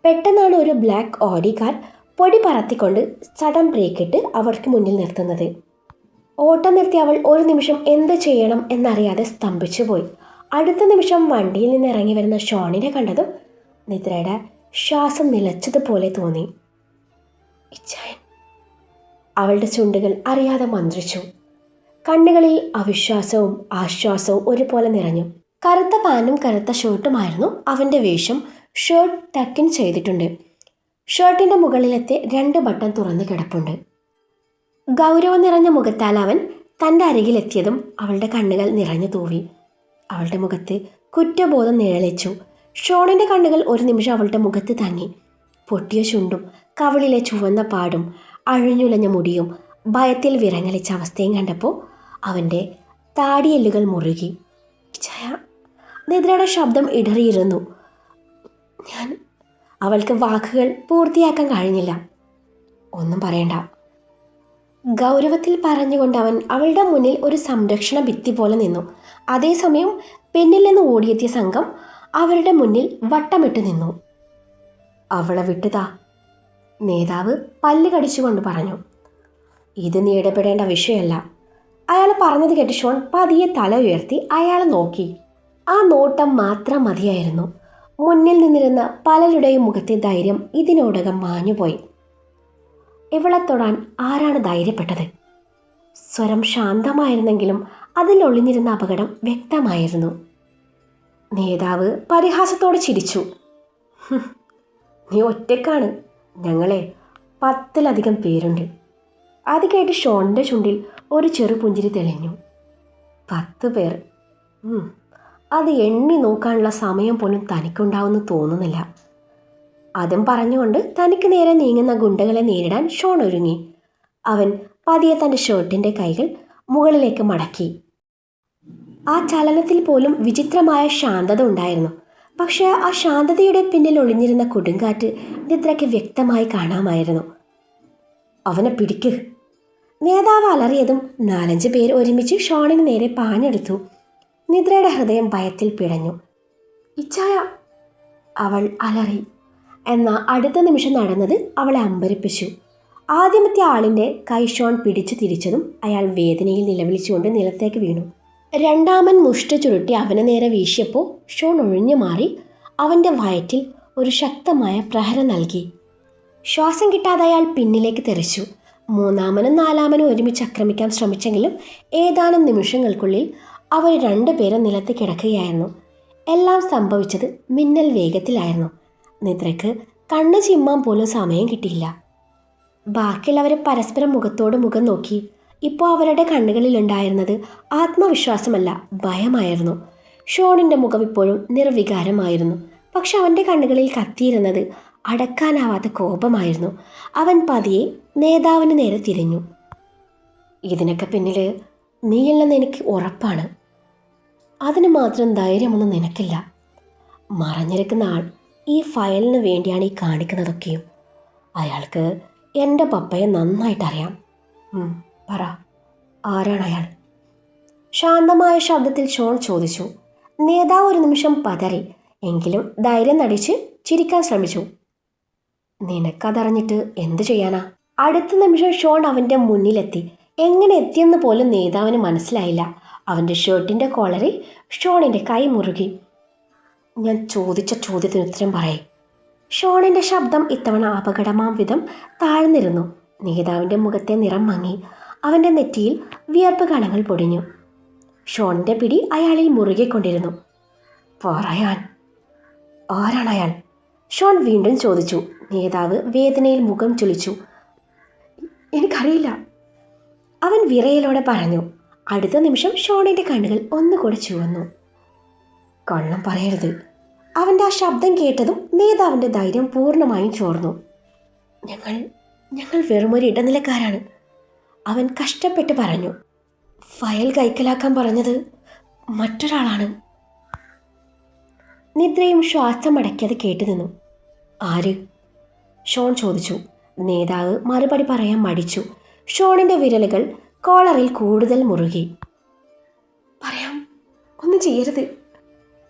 പെട്ടെന്നാണ് ഒരു ബ്ലാക്ക് ഓഡി കാർ പൊടി പറത്തിക്കൊണ്ട് സഡൻ ബ്രേക്കിട്ട് അവൾക്ക് മുന്നിൽ നിർത്തുന്നത്. ഓട്ടം നിർത്തി അവൾ ഒരു നിമിഷം എന്ത് ചെയ്യണം എന്നറിയാതെ സ്തംഭിച്ചു പോയി. അടുത്ത നിമിഷം വണ്ടിയിൽ നിന്ന് ഇറങ്ങി വരുന്ന ഷോണിനെ കണ്ടതും നിദ്രയുടെ ശ്വാസം നിലച്ചതുപോലെ തോന്നി. ഇച്ചായൻ. അവളുടെ ചുണ്ടുകൾ അറിയാതെ മന്ത്രിച്ചു. കണ്ണുകളിൽ അവിശ്വാസവും ആശ്വാസവും ഒരുപോലെ നിറഞ്ഞു. കറുത്ത പാൻറ്റും കറുത്ത ഷർട്ടുമായിരുന്നു അവൻ്റെ വേഷം. ഷർട്ട് ടക്കിൻ ചെയ്തിട്ടുണ്ട്. ഷർട്ടിൻ്റെ മുകളിലത്തെ 2 ബട്ടൺ തുറന്ന് കിടപ്പുണ്ട്. ഗൗരവം നിറഞ്ഞ മുഖത്താൽ അവൻ തൻ്റെ അരികിലെത്തിയതും അവളുടെ കണ്ണുകൾ നിറഞ്ഞു തൂവി. അവളുടെ മുഖത്ത് കുറ്റബോധം നിഴലിച്ചു. ഷോണിൻ്റെ കണ്ണുകൾ ഒരു നിമിഷം അവളുടെ മുഖത്ത് തങ്ങി. പൊട്ടിയ ചുണ്ടും കവിളിലെ ചുവന്ന പാടും അഴിഞ്ഞുലഞ്ഞ മുടിയും ഭയത്തിൽ വിറങ്ങലിച്ച അവസ്ഥയും കണ്ടപ്പോൾ അവൻ്റെ താടിയെല്ലുകൾ മുറുകി. ചായ. നിദ്രയുടെ ശബ്ദം ഇടറിയിരുന്നു. അവൾക്ക് വാക്കുകൾ പൂർത്തിയാക്കാൻ കഴിഞ്ഞില്ല. ഒന്നും പറയണ്ട, ഗൗരവത്തിൽ പറഞ്ഞുകൊണ്ട് അവൻ അവളുടെ മുന്നിൽ ഒരു സംരക്ഷണ ഭിത്തി പോലെ നിന്നു. അതേസമയം പിന്നിൽ നിന്ന് ഓടിയെത്തിയ സംഘം അവരുടെ മുന്നിൽ വട്ടമിട്ട് നിന്നു. അവളെ വിട്ടുതാ, നേതാവ് പല്ല് കടിച്ചുകൊണ്ട് പറഞ്ഞു. ഇത് നീ ഇടപെടേണ്ട വിഷയമല്ല. അയാൾ പറഞ്ഞത് കേട്ട് ഷോൺ പതിയെ തല ഉയർത്തി അയാളെ നോക്കി. ആ നോട്ടം മാത്രം മതിയായിരുന്നു. മുന്നിൽ നിന്നിരുന്ന പലരുടെയും മുഖത്തെ ധൈര്യം ഇതിനോടകം മാഞ്ഞുപോയി. ഇവളെ തൊടാൻ ആരാണ് ധൈര്യപ്പെട്ടത്? സ്വരം ശാന്തമായിരുന്നെങ്കിലും അതിലൊളിഞ്ഞിരുന്ന അപകടം വ്യക്തമായിരുന്നു. നേതാവ് പരിഹാസത്തോടെ ചിരിച്ചു. നീ ഒറ്റക്കാണ്, ഞങ്ങളെ 10-ലധികം പേരുണ്ട്. അത് കേട്ട് ഷോണിൻ്റെ ചുണ്ടിൽ ഒരു ചെറു പുഞ്ചിരി തെളിഞ്ഞു. 10 പേർ. അത് എണ്ണി നോക്കാനുള്ള സമയം പോലും തനിക്കുണ്ടാവുമെന്ന് തോന്നുന്നില്ല. അതും പറഞ്ഞുകൊണ്ട് തനിക്ക് നേരെ നീങ്ങുന്ന ഗുണ്ടകളെ നേരിടാൻ ഷോൺ ഒരുങ്ങി. അവൻ പതിയെ തൻ്റെ ഷർട്ടിൻ്റെ കൈകൾ മുകളിലേക്ക് മടക്കി. ആ ചലനത്തിൽ പോലും വിചിത്രമായ ശാന്തത ഉണ്ടായിരുന്നു. പക്ഷേ ആ ശാന്തതയുടെ പിന്നിൽ ഒളിഞ്ഞിരുന്ന കൊടുങ്കാറ്റ് നിദ്രയ്ക്ക് വ്യക്തമായി കാണാമായിരുന്നു. അവനെ പിടിക്ക്. നേതാവ് അലറിയതും 4-5 പേർ ഒരുമിച്ച് ഷോണിന് നേരെ പാഞ്ഞെടുത്തു. നിദ്രയുടെ ഹൃദയം ഭയത്തിൽ പിടഞ്ഞു. ഇച്ചായ, അവൾ അലറി. എന്നാൽ അടുത്ത നിമിഷം നടന്നത് അവളെ അമ്പരിപ്പിച്ചു. ആദ്യമത്തെ ആളിൻ്റെ കൈ ഷോൺ പിടിച്ചു തിരിച്ചതും അയാൾ വേദനയിൽ നിലവിളിച്ചുകൊണ്ട് നിലത്തേക്ക് വീണു. രണ്ടാമൻ മുഷ്ടി ചുരുട്ടി അവനെ നേരെ വീശിയപ്പോൾ ഷോൺ ഒഴിഞ്ഞു മാറി അവൻ്റെ വയറ്റിൽ ഒരു ശക്തമായ പ്രഹരം നൽകി. ശ്വാസം കിട്ടാതെ അയാൾ പിന്നിലേക്ക് തെറിച്ചു. മൂന്നാമനും നാലാമനും ഒരുമിച്ച് ആക്രമിക്കാൻ ശ്രമിച്ചെങ്കിലും ഏതാനും നിമിഷങ്ങൾക്കുള്ളിൽ അവർ രണ്ടുപേരും നിലത്ത് കിടക്കുകയായിരുന്നു. എല്ലാം സംഭവിച്ചത് മിന്നൽ വേഗത്തിലായിരുന്നു. നിദ്രയ്ക്ക് കണ്ണ് ചിമ്മാൻ പോലും സമയം കിട്ടിയില്ല. ബാക്കിയുള്ളവർ പരസ്പരം മുഖത്തോട് മുഖം നോക്കി. ഇപ്പോൾ അവരുടെ കണ്ണുകളിലുണ്ടായിരുന്നത് ആത്മവിശ്വാസമല്ല, ഭയമായിരുന്നു. ഷോണിൻ്റെ മുഖം ഇപ്പോഴും നിർവികാരമായിരുന്നു. പക്ഷെ അവൻ്റെ കണ്ണുകളിൽ കത്തിയിരുന്നത് അടക്കാനാവാത്ത കോപമായിരുന്നു. അവൻ പതിയെ നേതാവിന് നേരെ തിരിഞ്ഞു. ഇതിനൊക്കെ പിന്നിൽ നീയല്ലെന്ന് എനിക്ക് ഉറപ്പാണ്. അതിന് മാത്രം ധൈര്യമൊന്നും നിനക്കില്ല. മറഞ്ഞിരിക്കുന്ന ആൾ ഈ ഫയലിന് വേണ്ടിയാണ് ഈ കാണിക്കുന്നതൊക്കെയും. അയാൾക്ക് എൻ്റെ പപ്പയെ നന്നായിട്ടറിയാം. പറ, ആരാണ് അയാൾ? ശാന്തമായ ശബ്ദത്തിൽ ഷോൺ ചോദിച്ചു. നേതാവ് ഒരു നിമിഷം പതറി, എങ്കിലും ധൈര്യം നടിച്ച് ചിരിക്കാൻ ശ്രമിച്ചു. നിനക്കതറിഞ്ഞിട്ട് എന്തു ചെയ്യാനാ? അടുത്ത നിമിഷം ഷോൺ അവൻ്റെ മുന്നിലെത്തി. എങ്ങനെ എത്തിയെന്ന് പോലും നേതാവിന് മനസ്സിലായില്ല. അവൻ്റെ ഷർട്ടിൻ്റെ കോളറിൽ ഷോണിൻ്റെ കൈ മുറുകി. ഞാൻ ചോദിച്ച ചോദ്യത്തിന് ഉത്തരം പറയേ. ഷോണിൻ്റെ ശബ്ദം ഇത്തവണ അപകടമാം വിധം താഴ്ന്നിരുന്നു. നേതാവിൻ്റെ മുഖത്തെ നിറം മങ്ങി. അവൻ്റെ നെറ്റിയിൽ വിയർപ്പ് കണങ്ങൾ പൊടിഞ്ഞു. ഷോണിൻ്റെ പിടി അയാളിൽ മുറുകിക്കൊണ്ടിരുന്നു. പറയാൻ ആരാണ് അയാൾ? ഷോൺ വീണ്ടും ചോദിച്ചു. നേതാവ് വേദനയിൽ മുഖം ചുളിച്ചു. എനിക്കറിയില്ല, അവൻ വിറയലോടെ പറഞ്ഞു. അടുത്ത നിമിഷം ഷോണിൻ്റെ കണ്ണുകൾ ഒന്നുകൂടെ ചുവന്നു. കള്ളം പറയരുത്. അവൻ്റെ ആ ശബ്ദം കേട്ടതും നേതാവിൻ്റെ ധൈര്യം പൂർണ്ണമായും ചോർന്നു. ഞങ്ങൾ വെറുമൊരു ഇടനിലക്കാരാണ്, അവൻ കഷ്ടപ്പെട്ട് പറഞ്ഞു. ഫയൽ കൈക്കലാക്കാൻ പറഞ്ഞത് മറ്റൊരാളാണ്. നിദ്രയും ശ്വാസം അടക്കിയത് കേട്ടു നിന്നു. ആര്? ഷോൺ ചോദിച്ചു. നേതാവ് മറുപടി പറയാൻ മടിച്ചു. ഷോണിൻ്റെ വിരലുകൾ കോളറിൽ കൂടുതൽ മുറുകി. പറയാം, ഒന്നും ചെയ്യരുത്,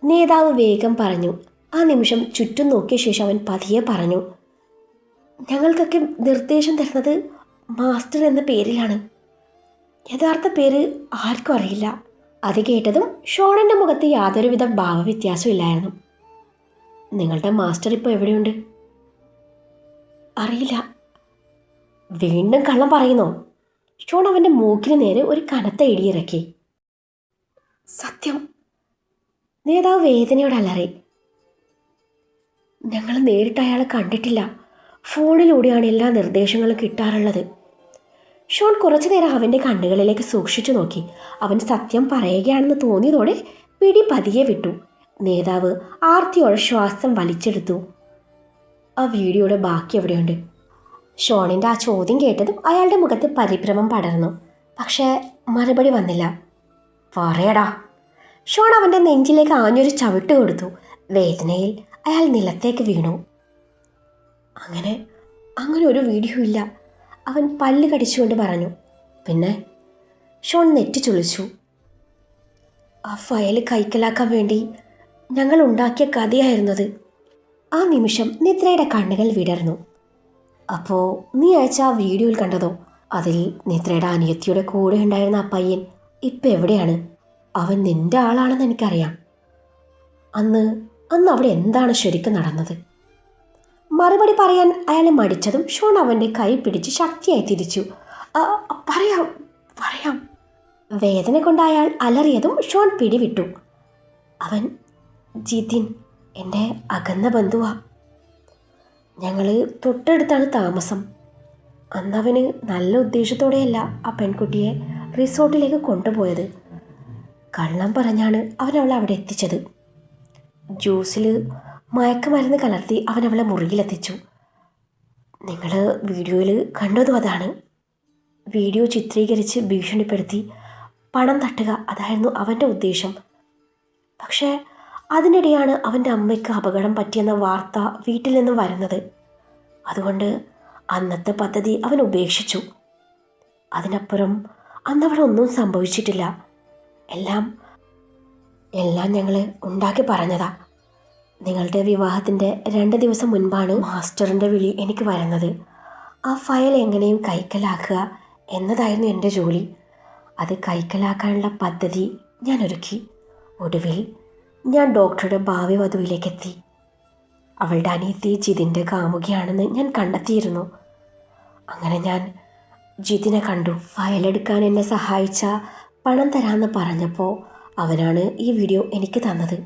നേതാവ് വേഗം പറഞ്ഞു. ആ നിമിഷം ചുറ്റും നോക്കിയ ശേഷം അവൻ പതിയെ പറഞ്ഞു. ഞങ്ങൾക്കൊക്കെ നിർദ്ദേശം തരുന്നത് മാസ്റ്റർ എന്ന പേരിലാണ്. യഥാർത്ഥ പേര് ആർക്കും അറിയില്ല. അത് കേട്ടതും ഷോണിൻ്റെ മുഖത്ത് യാതൊരുവിധ ഭാവവ്യത്യാസവും ഇല്ലായിരുന്നു. നിങ്ങളുടെ മാസ്റ്റർ ഇപ്പോൾ എവിടെയുണ്ട്? അറിയില്ല. വീണ്ടും കള്ളം പറയുന്നോ? ഷോൺ അവൻ്റെ മൂക്കിന് നേരെ ഒരു കനത്ത ഇടിയിറക്കി. സത്യം, നേതാവ് വേദനയോടെ അലറി. ഞങ്ങൾ നേരിട്ട് അയാളെ കണ്ടിട്ടില്ല. ഫോണിലൂടെയാണ് എല്ലാ നിർദ്ദേശങ്ങളും കിട്ടാറുള്ളത്. ഷോൺ കുറച്ചു നേരം അവൻ്റെ കണ്ണുകളിലേക്ക് സൂക്ഷിച്ചു നോക്കി. അവൻ സത്യം പറയുകയാണെന്ന് തോന്നിയതോടെ പിടി പതിയെ വിട്ടു. നേതാവ് ആർത്തിയോടെ ശ്വാസം വലിച്ചെടുത്തു. ആ വീഡിയോയുടെ ബാക്കി എവിടെയുണ്ട്? ഷോണിൻ്റെ ആ ചോദ്യം കേട്ടതും അയാളുടെ മുഖത്ത് പരിഭ്രമം പടർന്നു. പക്ഷേ മറുപടി വന്നില്ല. പറയടാ. ഷോൺ അവൻ്റെ നെഞ്ചിലേക്ക് ആഞ്ഞൊരു ചവിട്ട് കൊടുത്തു. വേദനയിൽ അയാൾ നിലത്തേക്ക് വീണു. അങ്ങനെ ഒരു വീഡിയോ ഇല്ല, അവൻ പല്ല് കടിച്ചുകൊണ്ട് പറഞ്ഞു. പിന്നെ? ഷോൺ നെറ്റി ചുളിച്ചു. ആ ഫയൽ കൈക്കലാക്കാൻ വേണ്ടി ഞങ്ങൾ ഉണ്ടാക്കിയ കഥയായിരുന്നത്. ആ നിമിഷം നിദ്രയുടെ കണ്ണുകൾ വിടർന്നു. അപ്പോൾ നീ അയച്ച ആ വീഡിയോയിൽ കണ്ടതോ? അതിൽ നിദ്രയുടെ അനിയത്തിയുടെ കൂടെ ഉണ്ടായിരുന്ന ആ പയ്യൻ ഇപ്പം എവിടെയാണ്? അവൻ നിന്റെ ആളാണെന്ന് എനിക്കറിയാം. അന്ന് അവിടെ എന്താണ് ശരിക്കും നടന്നത്? മറുപടി പറയാൻ അയാളെ മടിച്ചതും ഷോൺ അവൻ്റെ കൈ പിടിച്ച് ശക്തിയായി തിരിച്ചു. പറയാം. വേദന കൊണ്ട് അയാൾ അലറിയതും ഷോൺ പിടിവിട്ടു. അവൻ ജിതിൻ, എൻ്റെ അകന്ന ബന്ധുവാ. ഞങ്ങൾ തൊട്ടടുത്താണ് താമസം. അന്നവന് നല്ല ഉദ്ദേശത്തോടെയല്ല ആ പെൺകുട്ടിയെ റിസോർട്ടിലേക്ക് കൊണ്ടുപോയത്. കള്ളം പറഞ്ഞാണ് അവനവളെ അവിടെ എത്തിച്ചത്. ജ്യൂസിൽ മയക്കുമരുന്ന് കലർത്തി അവനവളെ മുറിയിലെത്തിച്ചു. നിങ്ങൾ വീഡിയോയിൽ കണ്ടതും അതാണ്. വീഡിയോ ചിത്രീകരിച്ച് ഭീഷണിപ്പെടുത്തി പണം തട്ടുക, അതായിരുന്നു അവൻ്റെ ഉദ്ദേശം. പക്ഷേ അതിനിടെയാണ് അവൻ്റെ അമ്മയ്ക്ക് അപകടം പറ്റിയെന്ന വാർത്ത വീട്ടിൽ നിന്നും വരുന്നത്. അതുകൊണ്ട് അന്നത്തെ പദ്ധതി അവൻ ഉപേക്ഷിച്ചു. അതിനപ്പുറം അന്നവിടെ ഒന്നും സംഭവിച്ചിട്ടില്ല. എല്ലാം ഞങ്ങൾ ഉണ്ടാക്കി പറഞ്ഞതാ. നിങ്ങളുടെ വിവാഹത്തിൻ്റെ 2 ദിവസം മുൻപാണ് മാസ്റ്ററിൻ്റെ വിളി എനിക്ക് വരുന്നത്. ആ ഫയൽ എങ്ങനെയും കൈക്കലാക്കുക എന്നതായിരുന്നു എൻ്റെ ജോലി. അത് കൈക്കലാക്കാനുള്ള പദ്ധതി ഞാൻ ഒരുക്കി. ഒടുവിൽ ഞാൻ ഡോക്ടറുടെ ഭാവി വധുവിലേക്കെത്തി. അവളുടെ അനിയത്തി ജിതിൻ്റെ കാമുകിയാണെന്ന് ഞാൻ കണ്ടെത്തിയിരുന്നു. അങ്ങനെ ഞാൻ ജിതിനെ കണ്ടു. ഫയലെടുക്കാൻ എന്നെ സഹായിച്ച പണം തരാമെന്ന് പറഞ്ഞപ്പോൾ അവനാണ് ഈ വീഡിയോ എനിക്ക് തന്നത്.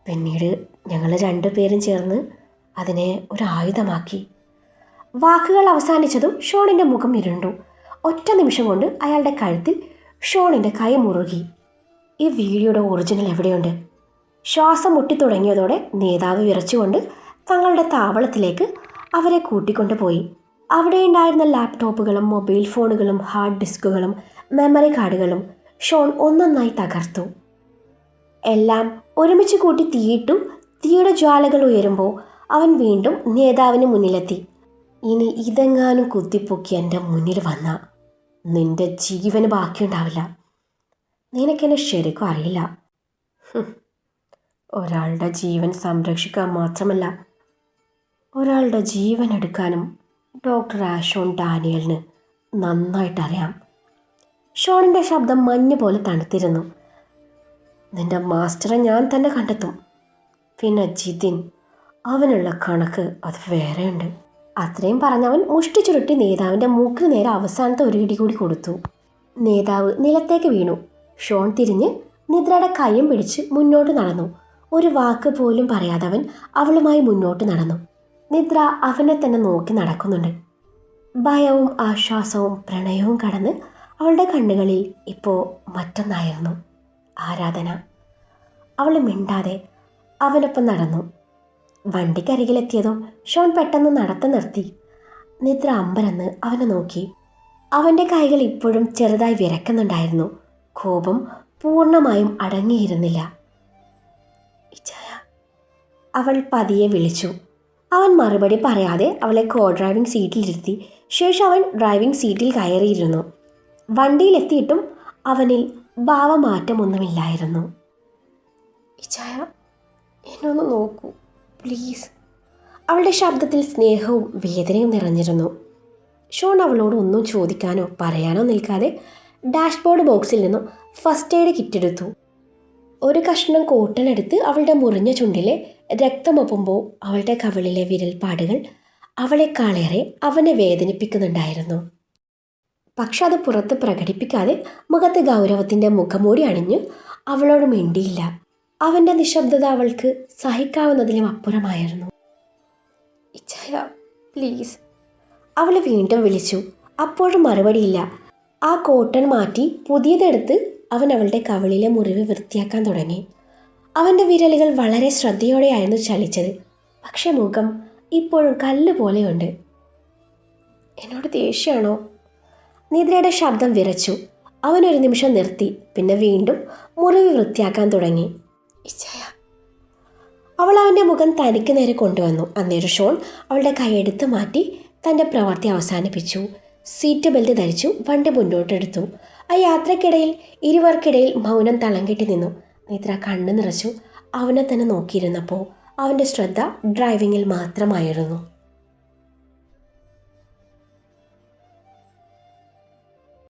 പിന്നീട് ഞങ്ങൾ 2 പേരും ചേർന്ന് അതിനെ ഒരു ആയുധമാക്കി. വാക്കുകൾ അവസാനിച്ചതും ഷോണിൻ്റെ മുഖം ഇരുണ്ടു. ഒറ്റ നിമിഷം കൊണ്ട് അയാളുടെ കഴുത്തിൽ ഷോണിൻ്റെ കൈ മുറുകി. ഈ വീഡിയോയുടെ ഒറിജിനൽ എവിടെയുണ്ട്? ശ്വാസം മുട്ടിത്തുടങ്ങിയതോടെ നേതാവ് വിറച്ചുകൊണ്ട് തങ്ങളുടെ താവളത്തിലേക്ക് അവരെ കൂട്ടിക്കൊണ്ടുപോയി. അവിടെയുണ്ടായിരുന്ന ലാപ്ടോപ്പുകളും മൊബൈൽ ഫോണുകളും ഹാർഡ് ഡിസ്കുകളും മെമ്മറി കാർഡുകളും ഷോൺ ഒന്നൊന്നായി തകർത്തു. എല്ലാം ഒരുമിച്ച് കൂട്ടി തീയിട്ടു. തീയുടെ ജ്വാലകൾ ഉയരുമ്പോൾ അവൻ വീണ്ടും നേതാവിന് മുന്നിലെത്തി. ഇനി ഇതെങ്ങാനും കുത്തിപ്പൊക്കി എൻ്റെ മുന്നിൽ വന്ന നിന്റെ ജീവന് ബാക്കിയുണ്ടാവില്ല. നിനക്കെന്നെ ശരിക്കും അറിയില്ല. ഒരാളുടെ ജീവൻ സംരക്ഷിക്കാൻ മാത്രമല്ല, ഒരാളുടെ ജീവൻ എടുക്കാനും ഡോക്ടർ ആഷോൺ ഡാനിയലിന് നന്നായിട്ടറിയാം. ഷോണിൻ്റെ ശബ്ദം മഞ്ഞ് പോലെ തണുത്തിരുന്നു. നിന്റെ മാസ്റ്ററെ ഞാൻ തന്നെ കണ്ടെത്തും. പിന്നെ ജിതിൻ, അവനുള്ള കണക്ക് അത് വേറെയുണ്ട്. അത്രയും പറഞ്ഞവൻ മുഷ്ടി ചുരുട്ടി നേതാവിൻ്റെ മൂക്കിന് നേരെ അവസാനത്തെ ഒരു ഇടി കൂടി കൊടുത്തു. നേതാവ് നിലത്തേക്ക് വീണു. ഷോൺ തിരിഞ്ഞ് നിദ്രയുടെ കൈയും പിടിച്ച് മുന്നോട്ട് നടന്നു. ഒരു വാക്ക് പോലും പറയാതെ അവൻ അവളുമായി മുന്നോട്ട് നടന്നു. നിദ്ര അവനെ തന്നെ നോക്കി നടക്കുന്നുണ്ട്. ഭയവും ആശ്വാസവും പ്രണയവും കടന്ന് അവളുടെ കണ്ണുകളിൽ ഇപ്പോൾ മറ്റൊന്നായിരുന്നു, ആരാധന. അവൾ മിണ്ടാതെ അവനൊപ്പം നടന്നു. വണ്ടിക്കരികിലെത്തിയതും ഷോൺ പെട്ടെന്ന് നടത്തം നിർത്തി. നിദ്ര അമ്പരന്ന് അവനെ നോക്കി. അവൻ്റെ കൈകൾ ഇപ്പോഴും ചെറുതായി വിറയ്ക്കുന്നുണ്ടായിരുന്നു. കോപം പൂർണ്ണമായും അടങ്ങിയിരുന്നില്ല. ഇച്ചായ, അവൾ പതിയെ വിളിച്ചു. അവൻ മറുപടി പറയാതെ അവളെ കോ ഡ്രൈവിംഗ് സീറ്റിലിരുത്തി. ശേഷം അവൻ ഡ്രൈവിംഗ് സീറ്റിൽ കയറിയിരുന്നു. വണ്ടിയിലെത്തിയിട്ടും അവനിൽ ഭാവമാറ്റമൊന്നുമില്ലായിരുന്നു. ഇച്ചായ, എന്നൊന്ന് നോക്കൂ പ്ലീസ്. അവളുടെ ശബ്ദത്തിൽ സ്നേഹവും വേദനയും നിറഞ്ഞിരുന്നു. ഷോൺ അവളോട് ഒന്നും ചോദിക്കാനോ പറയാനോ നിൽക്കാതെ ഡാഷ്ബോർഡ് ബോക്സിൽ നിന്നും ഫസ്റ്റ് എയ്ഡ് കിറ്റെടുത്തു. ഒരു കഷ്ണം കോട്ടൺ എടുത്ത് അവളുടെ മുറിഞ്ഞ ചുണ്ടിലെ രക്തമൊപ്പുമ്പോൾ അവളുടെ കവിളിലെ വിരൽപ്പാടുകൾ അവളെക്കാളേറെ അവനെ വേദനിപ്പിക്കുന്നുണ്ടായിരുന്നു. പക്ഷെ അത് പുറത്ത് പ്രകടിപ്പിക്കാതെ മുഖത്ത് ഗൗരവത്തിൻ്റെ മുഖംമൂടി അണിഞ്ഞ് അവളോട് മിണ്ടിയില്ല. അവൻ്റെ നിശബ്ദത അവൾക്ക് സഹിക്കാവുന്നതിലും അപ്പുറമായിരുന്നു. ഇച്ചായ പ്ലീസ്, അവൾ വീണ്ടും വിളിച്ചു. അപ്പോഴും മറുപടിയില്ല. ആ കോട്ടൺ മാറ്റി പുതിയതെടുത്ത് അവൻ അവളുടെ കവിളിലെ മുറിവ് വൃത്തിയാക്കാൻ തുടങ്ങി. അവൻ്റെ വിരലുകൾ വളരെ ശ്രദ്ധയോടെയായിരുന്നു ചലിച്ചത്. പക്ഷെ മുഖം ഇപ്പോഴും കല്ല് പോലെയുണ്ട്. എന്നോട് ദേഷ്യമാണോ? നിദ്രയുടെ ശബ്ദം വിറച്ചു. അവനൊരു നിമിഷം നിർത്തി. പിന്നെ വീണ്ടും മുറിവ് വൃത്തിയാക്കാൻ തുടങ്ങി. ഇച്ചായ. അവൾ അവൻ്റെ മുഖം തനിക്ക് നേരെ കൊണ്ടുവന്നു. അന്നേരം ഷോൺ അവളുടെ കൈയെടുത്ത് മാറ്റി തൻ്റെ പ്രവൃത്തി അവസാനിപ്പിച്ചു. സീറ്റ് ബെൽറ്റ് ധരിച്ചു. വണ്ടി മുന്നോട്ടെടുത്തു. ആ യാത്രക്കിടയിൽ ഇരുവർക്കിടയിൽ മൗനം തളം കെട്ടി നിന്നു. നിദ്ര കണ്ണു നിറച്ചു അവനെ തന്നെ നോക്കിയിരുന്നപ്പോൾ അവൻ്റെ ശ്രദ്ധ ഡ്രൈവിങ്ങിൽ മാത്രമായിരുന്നു.